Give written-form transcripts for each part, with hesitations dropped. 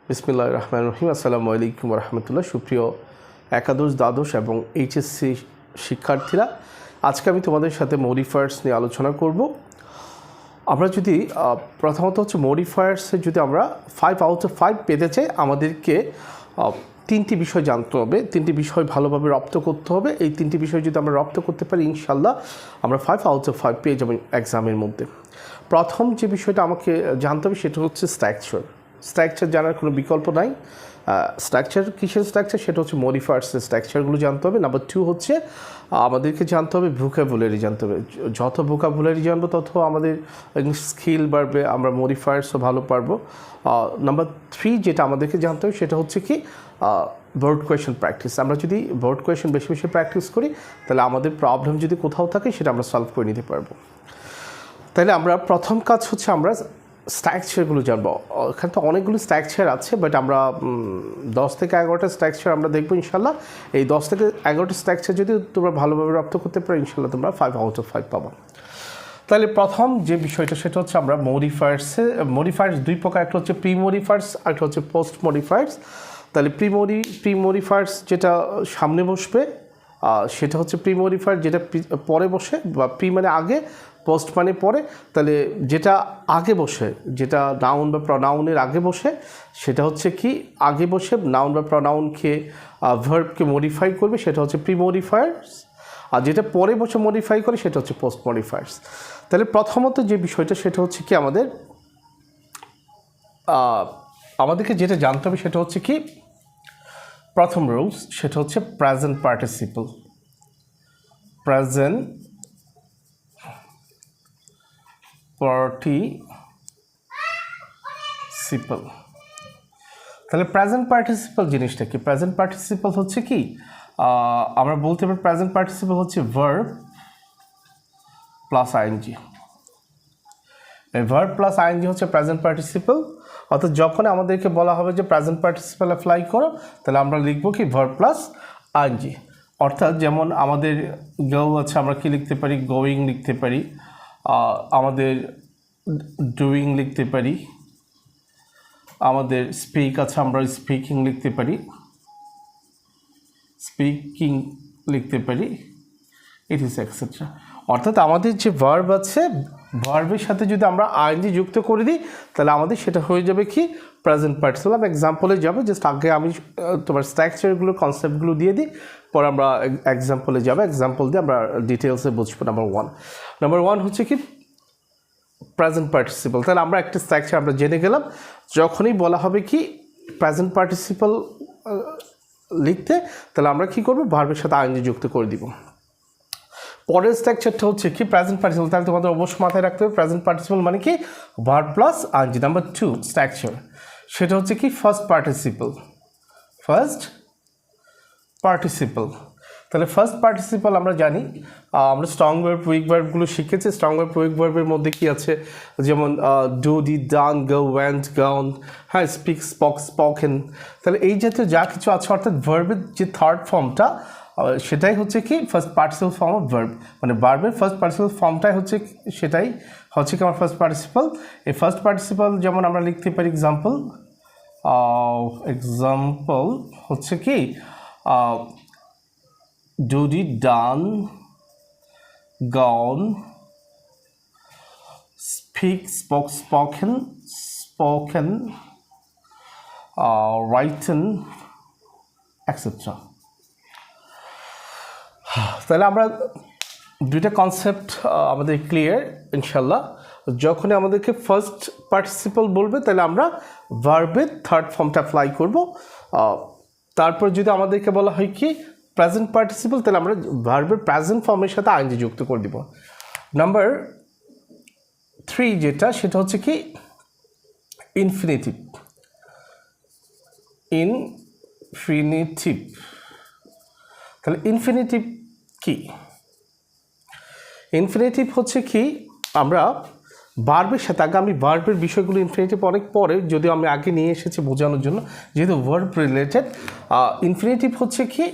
বিসমিল্লাহির রহমানির রহিম। আসসালামু আলাইকুম রহমতুল্লাহ। সুপ্রিয় একাদশ, দ্বাদশ এবং এইচএসসি শিক্ষার্থীরা, আজকে আমি তোমাদের সাথে মডিফায়ার্স নিয়ে আলোচনা করব। আমরা যদি প্রথমত হচ্ছে মডিফায়ার্সে যদি আমরা 5 আউট অফ 5 পেতে চাই, আমাদেরকে তিনটি বিষয় জানতে হবে, তিনটি বিষয় ভালোভাবে রপ্ত করতে হবে। এই তিনটি বিষয় যদি আমরা রপ্ত করতে পারি, ইনশাল্লাহ আমরা 5 আউট অফ 5 পেয়ে যাবো এক্সামের মধ্যে। প্রথম যে বিষয়টা আমাকে জানতে হবে সেটা হচ্ছে স্ট্রাকচার জানার কোনো বিকল্প নাই। স্ট্রাকচার কিসের স্ট্রাকচার, সেটা হচ্ছে মডিফায়ার্সের স্ট্রাকচারগুলো জানতে হবে। নাম্বার 2 হচ্ছে আমাদেরকে জানতে হবে ভোকাবুলারি জানতে হবে। যত ভোকাবুলারি জানবো তত আমাদের স্কিল বাড়বে, আমরা মডিফায়ার্সও ভালো পারবো। নাম্বার 3 যেটা আমাদেরকে জানতে হবে সেটা হচ্ছে কি বোর্ড কোয়েশন প্র্যাকটিস। আমরা যদি বোর্ড কোয়েশন বেশি বেশি প্র্যাকটিস করি, তাহলে আমাদের প্রবলেম যদি কোথাও থাকে সেটা আমরা সলভ করে নিতে পারবো। তাহলে আমরা প্রথম কাজ হচ্ছে আমরা স্ট্রাকচারগুলো জানবো। এখানে তো অনেকগুলো স্ট্রাকচার আছে, বাট আমরা 10 থেকে 11টা স্ট্রাকচার আমরা দেখবো ইনশাল্লাহ। এই 10 থেকে 11টা স্ট্রাকচার যদি তোমরা ভালোভাবে রপ্ত করতে পারো, ইনশাল্লাহ তোমরা 5 আউট অফ 5 পাবো। তাহলে প্রথম যে বিষয়টা সেটা হচ্ছে আমরা মডিফায়ার্স দুই প্রকার, একটা হচ্ছে প্রি মডিফায়ার্স আর একটা হচ্ছে পোস্ট মডিফায়ার্স। তাহলে প্রি মডিফায়ার্স যেটা সামনে বসবে সেটা হচ্ছে প্রি মডিফায়ার, যেটা পরে বসে, বা প্রি মানে আগে, পোস্ট মানে পরে। তাহলে যেটা আগে বসে, যেটা নাউন বা প্রনাউনের আগে বসে, সেটা হচ্ছে কি আগে বসে নাউন বা প্রনাউনকে ভার্বকে মডিফাই করবে, সেটা হচ্ছে প্রি মডিফায়ার্স। আর যেটা পরে বসে মডিফাই করে সেটা হচ্ছে পোস্ট মডিফায়ার্স। তাহলে প্রথমত যে বিষয়টা সেটা হচ্ছে কি আমাদেরকে যেটা জানতে হবে সেটা হচ্ছে কি প্রথম রুলস, সেটা হচ্ছে প্রেজেন্ট পার্টিসিপল। Present participle. তাহলে প্রেজেন্ট পার্টিসিপল জিনিসটা কি? প্রেজেন্ট পার্টিসিপল হচ্ছে কি আমরা বলতে পারি প্রেজেন্ট পার্টিসিপল হচ্ছে ভার্ব প্লাস আইএনজি। এই ভার্ব প্লাস আইএনজি হচ্ছে প্রেজেন্ট পার্টিসিপল। অর্থাৎ যখন আমাদেরকে বলা হবে যে প্রেজেন্ট পার্টিসিপল অ্যাপ্লাই করো, তাহলে আমরা লিখবো কি ভার্ব প্লাস আইএনজি। অর্থাৎ যেমন আমাদের গো আছে, আমরা কি লিখতে পারি? গোয়িং লিখতে পারি। আমাদের ডুইং লিখতে পারি। আমাদের স্পিক আছে, আমরা স্পিকিং লিখতে পারি, স্পিকিং লিখতে পারি, ইট ইজ এক্সেট্রা। অর্থাৎ আমাদের যে ভার্ব আছে, ভার্বের সাথে যদি আমরা আইএনজি যুক্ত করে দিই, তাহলে আমাদের সেটা হয়ে যাবে কি প্রেজেন্ট পার্টিসিপল। আমি এক্সাম্পলে যাবো, জাস্ট আগে আমি তোমার স্ট্রাকচারগুলো, কনসেপ্টগুলো দিয়ে দিই, পরে আমরা এক্সাম্পলে যাবো। এক্সাম্পল দিয়ে আমরা ডিটেলসে বুঝবো। নাম্বার ওয়ান হচ্ছে কি প্রেজেন্ট পার্টিসিপল। তাহলে আমরা একটা স্ট্রাকচার আমরা জেনে গেলাম। যখনই বলা হবে কি প্রেজেন্ট পার্টিসিপল লিখতে, তাহলে আমরা কি করবো? ভার্বের সাথে আইএনজি যুক্ত করে দিব। পরের স্ট্রাকচারটা হচ্ছে কি প্রেজেন্ট পার্টিসিপল। তাহলে তোমাদের অবশ্যই মাথায় রাখতে হবে প্রেজেন্ট পার্টিসিপল মানে কি verb plus ING. Number 2 structure, সেটা হচ্ছে কি ফার্স্ট পার্টিসিপল। তাহলে ফার্স্ট পার্টিসিপল আমরা জানি, আমরা স্ট্রং ভার্ব, উইক ভার্বগুলো শিখেছি। স্ট্রং ভার্ব, উইক ভার্বের মধ্যে কি আছে? যেমন do, did, done, go, went, gown, হ্যাঁ, স্পিক, স্পক, স্পোকেন। তাহলে এই জাতীয় যা কিছু আছে, অর্থাৎ ভার্বের যে থার্ড ফর্মটা, সেটাই হচ্ছে কি first participle form of verb. মানে ভার্বের ফার্স্ট পার্টিসিপল ফর্মটাই হচ্ছে, সেটাই হচ্ছে কি আমার ফার্স্ট পার্টিসিপল। এই ফার্স্ট পার্টিসিপল যেমন আমরা লিখতে পারি এক্সাম্পল হচ্ছে কি do, did, done, gone, speak, spoke, spoken, written, etc. তাহলে আমরা দুইটা কনসেপ্ট আমাদের ক্লিয়ার ইনশাল্লাহ। যখনই আমাদেরকে ফার্স্ট পার্টিসিপল বলবে, তাহলে আমরা ভার্বের থার্ড ফর্মটা অ্যাপ্লাই করব। তারপর যদি আমাদেরকে বলা হয় কি প্রেজেন্ট পার্টিসিপল, তাহলে আমরা ভার্বের প্রেজেন্ট ফর্মের সাথে আইএনজি যুক্ত করে দিব। নাম্বার 3 যেটা, সেটা হচ্ছে কি ইনফিনিটিভ। তাহলে ইনফিনিটিভ কি? ইনফিনিটিভ হচ্ছে কি আমরা ভার্বের সাথে, আগে আমি ভার্বের বিষয়গুলো ইনফিনিটিভ অনেক পরে, যদিও আমি আগে নিয়ে এসেছি বোঝানোর জন্য, যেহেতু ভার্ব রিলেটেড। ইনফিনিটিভ হচ্ছে কি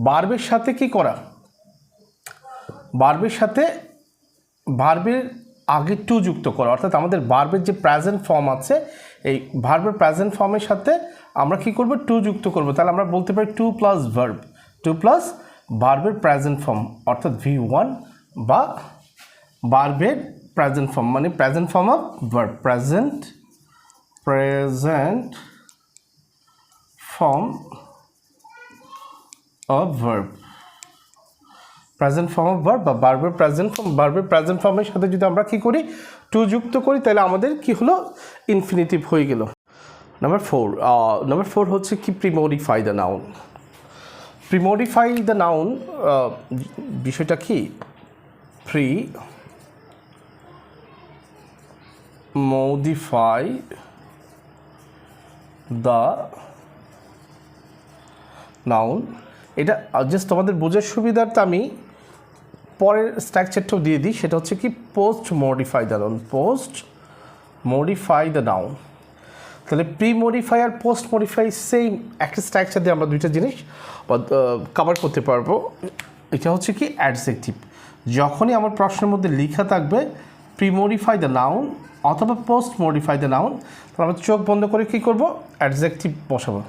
ভার্বের সাথে কি করা? ভার্বের আগে টু যুক্ত করা। অর্থাৎ আমাদের ভার্বের যে প্রেজেন্ট ফর্ম আছে, এই ভার্বের প্রেজেন্ট ফর্মের সাথে আমরা কি করব টু যুক্ত করব, তাহলে আমরা বলতে পারি to plus verb, to plus ভার্বের প্রেজেন্ট ফর্ম অর্থাৎ V1 বা ভার্বের প্রেজেন্ট ফর্ম মানে present form of verb, present form of verb, present form of verb বা ভার্বের প্রেজেন্ট ফর্মের সাথে যদি আমরা কি করি টু যুক্ত করি, তাহলে আমাদের কি হলো ইনফিনিটিভ হয়ে গেল। নাম্বার 4 হচ্ছে কি premodify the noun. Premodify the noun বিষয়টা কি, modify the noun, এটা জাস্ট তোমাদের বোঝার সুবিধার্থে আমি পরের স্ট্রাকচারটাও দিয়ে দিই, সেটা হচ্ছে কি post modify the noun, post modify the noun. তাহলে প্রি মডিফাই আর পোস্ট মডিফাই সেম একটা স্ট্রাকচার দিয়ে আমরা দুইটা জিনিস কভার করতে পারবো। এটা হচ্ছে কি অ্যাডজেক্টিভ, যখনই আমার প্রশ্নের মধ্যে লেখা থাকবে প্রি মডিফাই দ্য নাউন অথবা পোস্ট মডিফাই দ্য নাউন, তাহলে আমরা চোখ বন্ধ করে কী করবো অ্যাডজেক্টিভ বসাবো।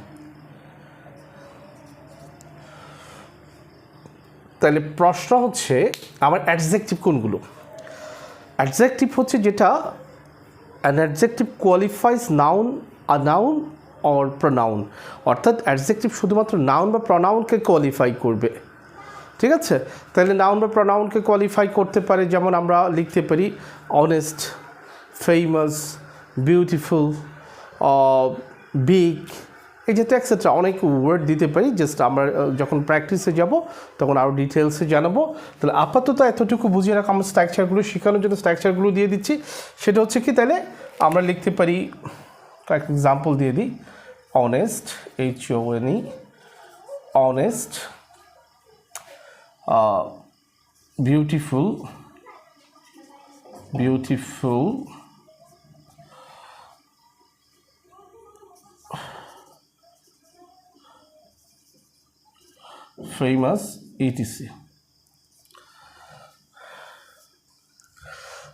তাহলে প্রশ্ন হচ্ছে আমার অ্যাডজেক্টিভ কোনগুলো? অ্যাডজেক্টিভ হচ্ছে যেটা an adjective qualifies noun, a noun or pronoun, অর্থাৎ অ্যাডজেক্টিভ শুধুমাত্র নাউন বা প্রনাউনকে কোয়ালিফাই করবে, ঠিক আছে? তাহলে নাউন বা প্রনাউনকে কোয়ালিফাই করতে পারে, যেমন আমরা লিখতে পারি অনেস্ট, ফেমাস, বিউটিফুল, বিগ, এই যেহেতু এক্সেট্রা অনেক ওয়ার্ড দিতে পারি। জাস্ট আমরা যখন প্র্যাকটিসে যাব তখন আরও ডিটেলসে জানাবো। তাহলে আপাতত এতটুকু বুঝিয়ে রাখা আমরা স্ট্রাকচারগুলো শেখানোর জন্য স্ট্রাকচারগুলো দিয়ে দিচ্ছি। সেটা হচ্ছে কি, তাহলে আমরা লিখতে পারি, কয়েকটা এক্সাম্পল দিয়ে দিই। Honest, HONE, honest, beautiful, famous, etc.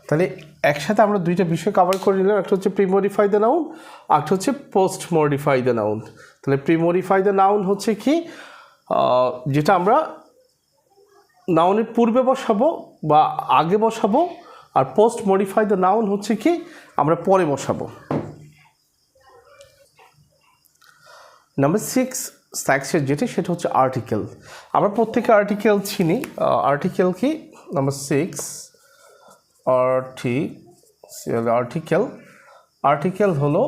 তাহলে একসাথে আমরা দুইটা বিষয় কভার করে নিলাম, একটা হচ্ছে প্রি মডিফাই দ্য নাউন, একটা হচ্ছে পোস্ট মডিফাই দ্য নাউন। তাহলে প্রি মডিফাই দ্য নাউন হচ্ছে কি, যেটা আমরা নাউনের পূর্বে বসাবো বা আগে বসাবো, আর পোস্ট মডিফাই দ্য নাউন হচ্ছে কি আমরা পরে বসাবো। নাম্বার 6 স্ট্রাকচার যেটা, সেটা হচ্ছে আর্টিকেল। আমরা প্রত্যেকে আর্টিকেল চিনি। আর্টিকেল কি, নাম্বার 6 আর্টিকেল হলো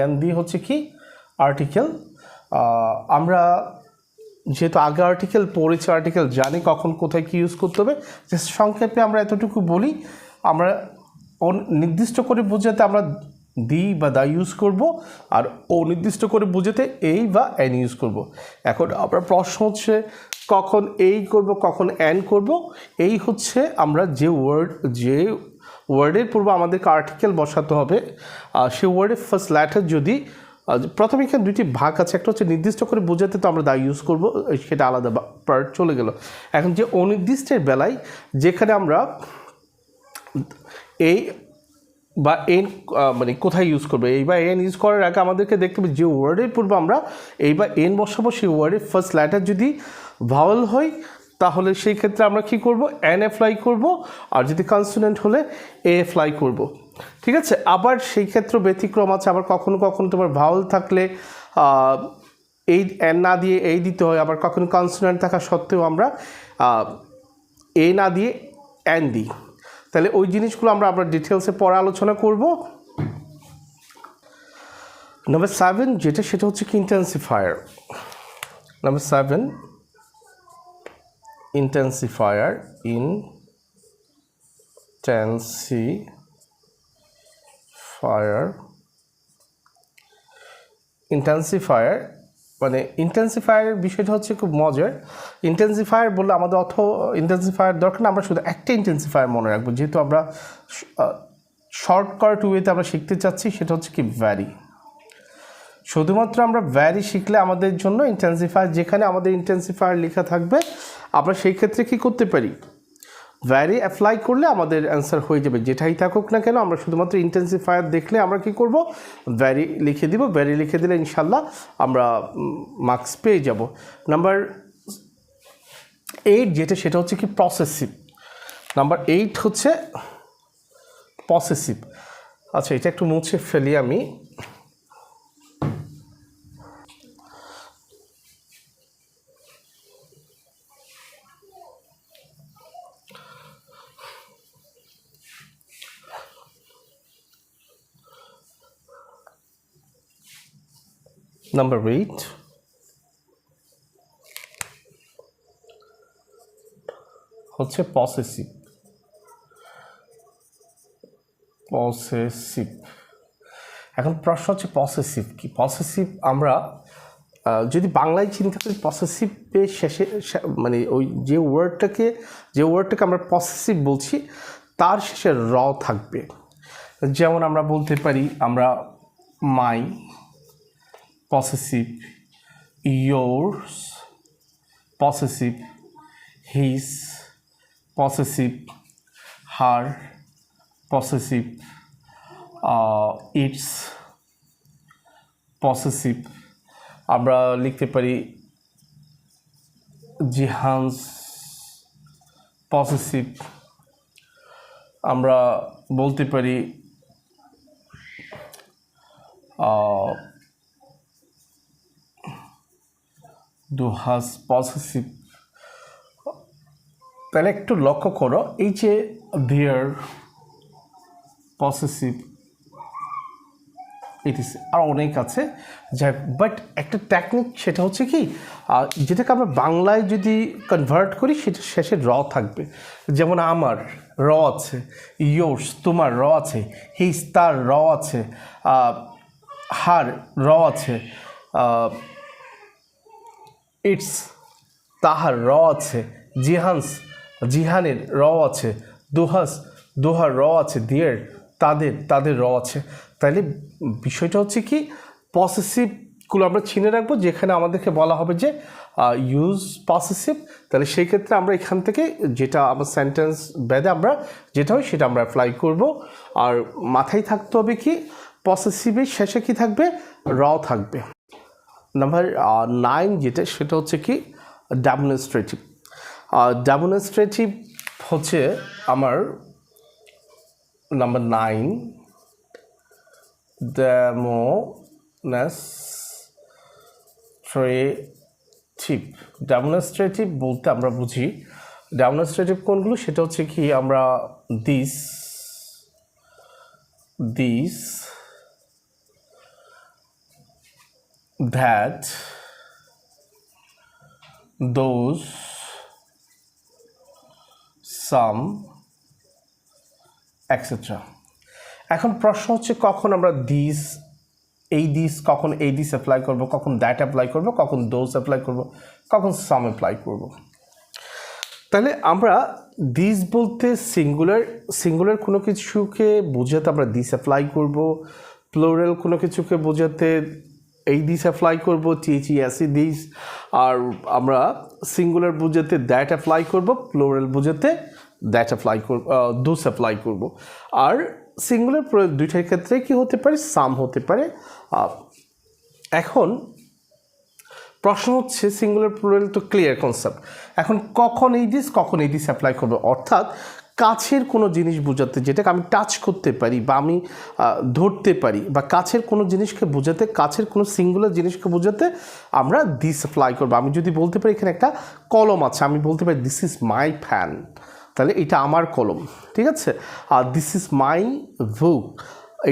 AND হচ্ছে কি আর্টিকেল। আমরা যেহেতু আগে আর্টিকেল পড়েছি, আর্টিকেল জানি কখন কোথায় কি ইউজ করতে হবে, জাস্ট সংক্ষেপে আমরা এতটুকু বলি। আমরা নির্দিষ্ট করে বোঝাতে আমরা দি বা দা ইউজ করব, আর নির্দিষ্ট করে বোঝাতে এই বা এন ইউজ করব। এখন আমরা প্রশ্ন হচ্ছে কখন এই করব, কখন এন করব। এই হচ্ছে আমরা যে ওয়ার্ডের পূর্বে আমাদেরকে আর্টিকেল বসাতে হবে, সে ওয়ার্ডের ফার্স্ট লেটার যদি প্রথমে এখানে দুইটি ভাগ আছে, একটা হচ্ছে নির্দিষ্ট করে বোঝাতে তো আমরা দা ইউজ করব, সেটা আলাদা পার্ট চলে গেল। এখন যে অনির্দিষ্টের বেলায় যেখানে আমরা এই বা এন মানে কোথায় ইউজ করবো, এই বা এন ইউজ করার আগে আমাদেরকে দেখতে হবে যে ওয়ার্ডের পূর্বে আমরা এই বা এন বসাবো, সেই ওয়ার্ডের ফার্স্ট লেটার যদি ভাওয়েল হয় তাহলে সেই ক্ষেত্রে আমরা কি করব, এন অ্যাপ্লাই করব, আর যদি কনসোনেন্ট হলে এ অ্যাপ্লাই করব, ঠিক আছে? আবার সেই ক্ষেত্রে ব্যতিক্রম আছে, আবার কখনো কখনো তোমার ভাওয়েল থাকলে এই এন না দিয়ে এই দিতে হয়, আবার কখনো কনসোনেন্ট থাকা সত্ত্বেও আমরা এ না দিয়ে এন দিই। তাহলে ওই জিনিসগুলো আমরা ডিটেলসে পরে আলোচনা করব। নাম্বার 7 যেটা, সেটা হচ্ছে কি ইন্টেন্সিফায়ার। নাম্বার 7 ইন্টেন্সিফায়ার, মানে ইন্টেন্সিফায়ারের বিষয়টা হচ্ছে খুব মজার। ইন্টেন্সিফায়ার বললে আমাদের ইন্টেন্সিফায়ার দরকার না, আমরা শুধু একটা ইন্টেন্সিফায়ার মনে রাখবো, যেহেতু আমরা শর্টকাট ওয়েতে আমরা শিখতে চাচ্ছি, সেটা হচ্ছে কি ভ্যারি। শুধুমাত্র আমরা ভ্যারি শিখলে আমাদের জন্য ইন্টেন্সিফায়ার, যেখানে আমাদের ইন্টেন্সিফায়ার লেখা থাকবে আমরা সেই ক্ষেত্রে কি করতে পারি, ভ্যারি অ্যাপ্লাই করলে আমাদের অ্যান্সার হয়ে যাবে, যেটাই থাকুক না কেন। আমরা শুধুমাত্র ইন্টেন্সিফায়ার দেখলে আমরা কি করব, ভ্যারি লিখে দিব। ভ্যারি লিখে দিলে ইনশাল্লাহ আমরা মার্কস পেয়ে যাব। নাম্বার 8 যেটা, সেটা হচ্ছে কি পসেসিভ। নাম্বার 8 হচ্ছে পসেসিভ। আচ্ছা, এটা একটু মুছে ফেলি আমি। নাম্বার 8 হচ্ছে পসেসিভ। পসেসিভ, এখন প্রশ্ন হচ্ছে পসেসিভ কি। পসেসিভ আমরা যদি বাংলায় চিন্তা করি, পসেসিভের শেষে মানে ওই যে ওয়ার্ডটাকে আমরা পসেসিভ বলছি তার শেষে র থাকবে। যেমন আমরা বলতে পারি আমরা my, possessive, yours, possessive, his, possessive, her, possessive, its, possessive. আমরা লিখতে পারি জিহানস, পসেসিভ। আমরা বলতে পারি দুহাস, পসেসিভ। তাহলে একটু লক্ষ্য করো, এই যে দেয়ার, পসেসিভ, ইট ইস, আর অনেক আছে যাই। বাট একটা টেকনিক সেটা হচ্ছে কি, যেটাকে আমরা বাংলায় যদি কনভার্ট করি সেটা শেষে র থাকবে। যেমন আমার র আছে, ইয়োর্স তোমার র আছে, হিস তার র আছে, হার র আছে, ইটস তাহার র আছে, জিহান্স জিহানের র আছে, দুহাস দোহার র আছে, দিয়ের তাদের র আছে। তাহলে বিষয়টা হচ্ছে কি, পসেসিভগুলো আমরা চিনে রাখবো, যেখানে আমাদেরকে বলা হবে যে ইউজ পসেসিভ। তাহলে সেই ক্ষেত্রে আমরা এখান থেকে যেটা আমার সেন্টেন্স বেদে আমরা যেটা হয় সেটা আমরা অ্যাপ্লাই করব। আর মাথায় থাকতে হবে কি, পসেসিভের শেষে কি থাকবে, র থাকবে। নাম্বার 9 যেটা, সেটা হচ্ছে কি ডেমনস্ট্রেটিভ। ডেমনস্ট্রেটিভ হচ্ছে আমার নাম্বার 9, ডেমনস্ট্রেটিভ। ডেমনস্ট্রেটিভ বলতে আমরা বুঝি, ডেমনস্ট্রেটিভ কোনগুলো, সেটা হচ্ছে কি আমরা this, that, those, some, etc. এখন প্রশ্ন হচ্ছে কখন আমরা কখন এই দিস অ্যাপ্লাই করব, কখন দ্যাট অ্যাপ্লাই করব, কখন দোজ অ্যাপ্লাই করব, কখন সাম অ্যাপ্লাই করব। তাহলে আমরা দিস বলতে সিঙ্গুলার কোনো কিছুকে বোঝাতে আমরা দিস অ্যাপ্লাই করব, প্লুরাল কোনো কিছুকে বোঝাতে এই দিস অ্যাপ্লাই করব, টিএচইএসই দিস। আর আমরা সিঙ্গুলার বোঝাতে দ্যাট অ্যাপ্লাই করব, প্লুরাল বোঝাতে দ্যাট অ্যাপ্লাই করব, দোস অ্যাপ্লাই করব। আর সিঙ্গুলার দুইটার ক্ষেত্রে কি হতে পারে, সাম হতে পারে। এখন প্রশ্ন হচ্ছে সিঙ্গুলার প্লুরাল তো ক্লিয়ার কনসেপ্ট, এখন কখন এই দিস অ্যাপ্লাই করবে, অর্থাৎ কাছের কোনো জিনিস বোঝাতে, যেটাকে আমি টাচ করতে পারি বা আমি ধরতে পারি, বা কাছের কোনো জিনিসকে বোঝাতে, কাছের কোনো সিঙ্গুলার জিনিসকে বোঝাতে আমরা দিস অ্যাপ্লাই করবো। আমি যদি বলতে পারি এখানে একটা কলম আছে, আমি বলতে পারি দিস ইজ মাই ফ্যান, তাহলে এটা আমার কলম, ঠিক আছে। আর দিস ইজ মাই বুক,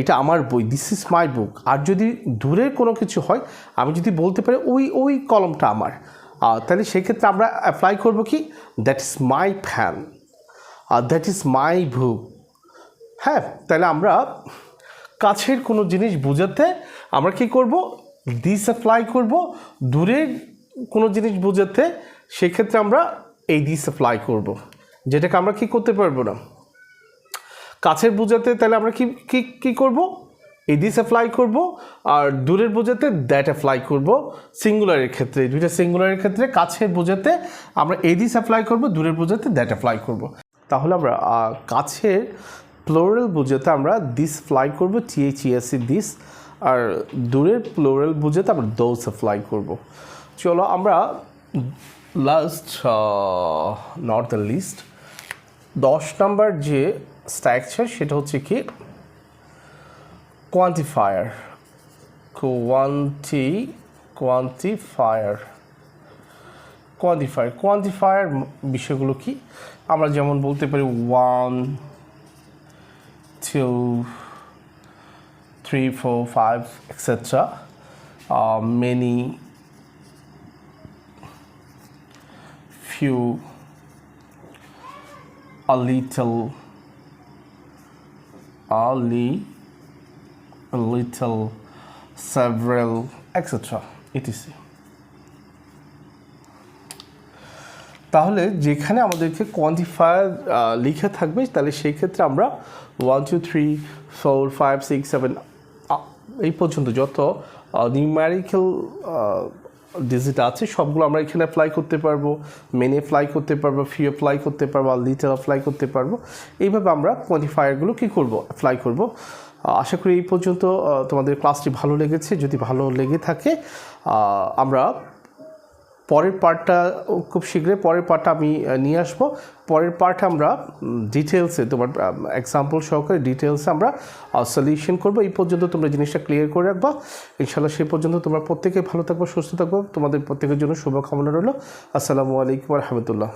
এটা আমার বই, দিস ইজ মাই বুক। আর যদি দূরের কোনো কিছু হয়, আমি যদি বলতে পারি ওই কলমটা আমার, তাহলে সেক্ষেত্রে আমরা অ্যাপ্লাই করব কি, that is my fan, that is my book. হ্যাঁ, তাহলে আমরা কাছের কোনো জিনিস বোঝাতে আমরা কি করব, দিস অ্যাপ্লাই করব। দূরের কোনো জিনিস বোঝাতে সেক্ষেত্রে আমরা এই দিস অ্যাপ্লাই করব, যেটাকে আমরা কি করতে পারবো না, কাছের বোঝাতে। তাহলে আমরা কি করব, এই দিস অ্যাপ্লাই করব। আর দূরের বোঝাতে দ্যাট অ্যাপ্লাই করব। সিঙ্গুলারের ক্ষেত্রে, দুইটা সিঙ্গুলারের ক্ষেত্রে কাছের বোঝাতে আমরা এই দিস অ্যাপ্লাই করব, দূরের বোঝাতে দ্যাট অ্যাপ্লাই করব। তাহলে আমরা কাছের প্লোরাল বোঝাতে আমরা দিস ফ্লাই করব, THESE দিস, আর দূরের প্লোরাল বোঝাতে আমরা দোজ ফ্লাই করব। চলো আমরা লাস্ট নট দ্য লিস্ট 10 নম্বর যে স্ট্রাকচার সেটা হচ্ছে কি কোয়ান্টিফায়ার। কোয়ান্টিফায়ার বিষয়গুলো কি আমরা যেমন বলতে পারি 1 2 3 4 5 etc. Many, few, a little, several, etc. etc. তাহলে যেখানে আমাদেরকে কোয়ান্টিফায়ার লিখে থাকবে তাহলে সেই ক্ষেত্রে আমরা 1 2 3 4 5 6 7 এই পর্যন্ত যত নিউমেরিক্যাল ডিজিট আছে সবগুলো আমরা এখানে অ্যাপ্লাই করতে পারবো, মেনে অ্যাপ্লাই করতে পারবো, ফিউ অ্যাপ্লাই করতে পারবো, আর লিটল অ্যাপ্লাই করতে পারবো। এইভাবে আমরা কোয়ান্টিফায়ারগুলো কী করব, অ্যাপ্লাই করব। আশা করি এই পর্যন্ত তোমাদের ক্লাসটি ভালো লেগেছে। যদি ভালো লেগে থাকে আমরা পরের পার্টটা খুব শীঘ্রই পরের পার্টটা আমি নিয়ে আসবো। পরের পার্টে আমরা ডিটেলসে তোমার এক্সাম্পল সহকারে ডিটেলসে আমরা সলিউশন করবো। এই পর্যন্ত তোমরা জিনিসটা ক্লিয়ার করে রাখবা ইনশাআল্লাহ। সেই পর্যন্ত তোমরা প্রত্যেকে ভালো থাকবো, সুস্থ থাকবো। তোমাদের প্রত্যেকের জন্য শুভকামনা রইল। আসসালামু আলাইকুম ওয়া রাহমাতুল্লাহ।